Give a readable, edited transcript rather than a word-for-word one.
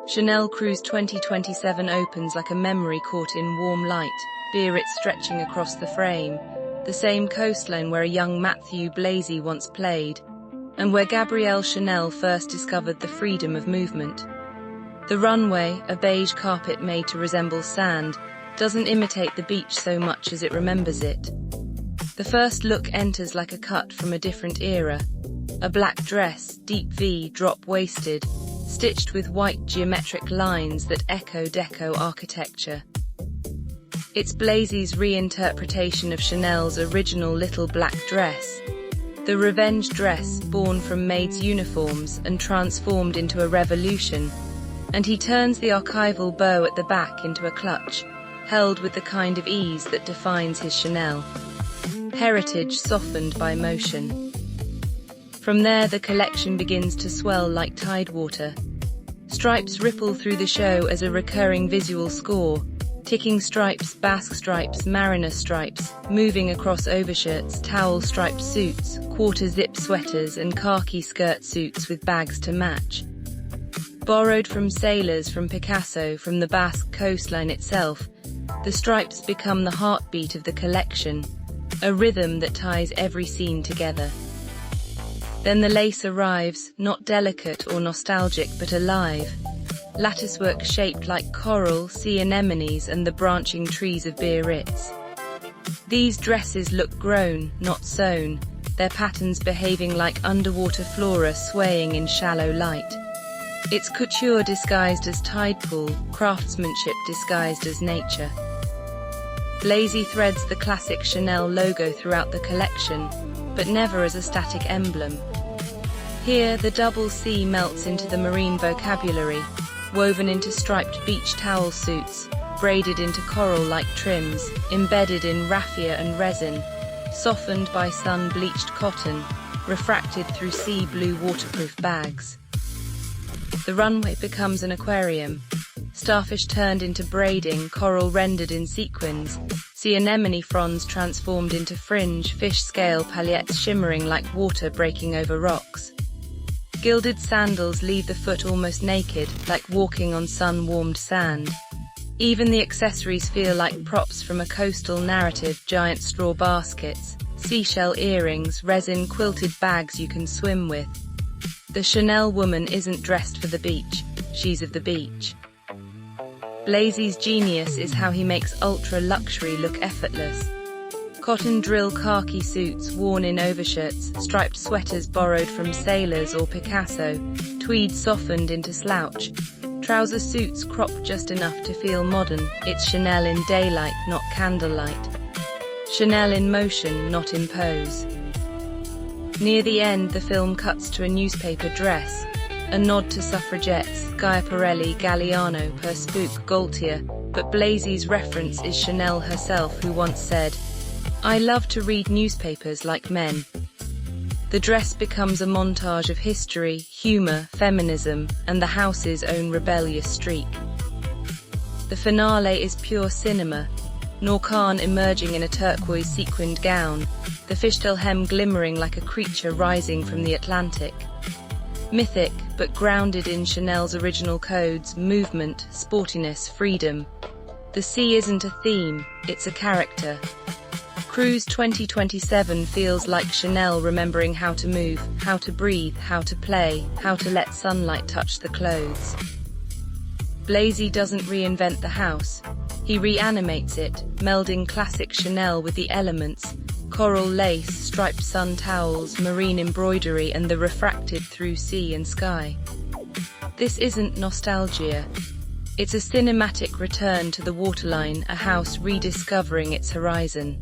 Chanel Cruise 2027 opens like a memory caught in warm light, Biarritz stretching across the frame, the same coastline where a young Matthieu Blazy once played, and where Gabrielle Chanel first discovered the freedom of movement. The runway, a beige carpet made to resemble sand, doesn't imitate the beach so much as it remembers it. The first look enters like a cut from a different era. A black dress, deep V, drop-waisted, stitched with white geometric lines that echo Deco architecture. It's Blazy's reinterpretation of Chanel's original little black dress. The revenge dress, born from maids' uniforms and transformed into a revolution, and he turns the archival bow at the back into a clutch, held with the kind of ease that defines his Chanel. Heritage softened by motion. From there, the collection begins to swell like tidewater. Stripes ripple through the show as a recurring visual score, ticking stripes, Basque stripes, mariner stripes, moving across overshirts, towel-striped suits, quarter-zip sweaters and khaki skirt suits with bags to match. Borrowed from sailors, from Picasso, from the Basque coastline itself, the stripes become the heartbeat of the collection, a rhythm that ties every scene together. Then the lace arrives, not delicate or nostalgic but alive. Latticework shaped like coral, sea anemones and the branching trees of Biarritz. These dresses look grown, not sewn, their patterns behaving like underwater flora swaying in shallow light. It's couture disguised as tide pool, craftsmanship disguised as nature. Blazy threads the classic Chanel logo throughout the collection, but never as a static emblem. Here, the double C melts into the marine vocabulary, woven into striped beach towel suits, braided into coral-like trims, embedded in raffia and resin, softened by sun-bleached cotton, refracted through sea blue waterproof bags. The runway becomes an aquarium. Starfish turned into braiding, coral rendered in sequins, sea anemone fronds transformed into fringe, fish scale paillettes shimmering like water breaking over rocks. Gilded sandals leave the foot almost naked, like walking on sun-warmed sand. Even the accessories feel like props from a coastal narrative, giant straw baskets, seashell earrings, resin quilted bags you can swim with. The Chanel woman isn't dressed for the beach, she's of the beach. Blazy's genius is how he makes ultra-luxury look effortless. Cotton drill khaki suits worn in overshirts, striped sweaters borrowed from sailors or Picasso, tweed softened into slouch, trouser suits cropped just enough to feel modern. It's Chanel in daylight, not candlelight. Chanel in motion, not in pose. Near the end, the film cuts to a newspaper dress, a nod to suffragettes, Schiaparelli, Galliano, Perspook, Gaultier, but Blazy's reference is Chanel herself, who once said, "I love to read newspapers like men." The dress becomes a montage of history, humor, feminism, and the house's own rebellious streak. The finale is pure cinema. Noor Khan emerging in a turquoise sequined gown, the fishtail hem glimmering like a creature rising from the Atlantic. Mythic, but grounded in Chanel's original codes, movement, sportiness, freedom. The sea isn't a theme, it's a character. Cruise 2027 feels like Chanel remembering how to move, how to breathe, how to play, how to let sunlight touch the clothes. Blazy doesn't reinvent the house, he reanimates it, melding classic Chanel with the elements, coral lace, striped sun towels, marine embroidery and the refracted through sea and sky. This isn't nostalgia. It's a cinematic return to the Waterline, a house rediscovering its horizon.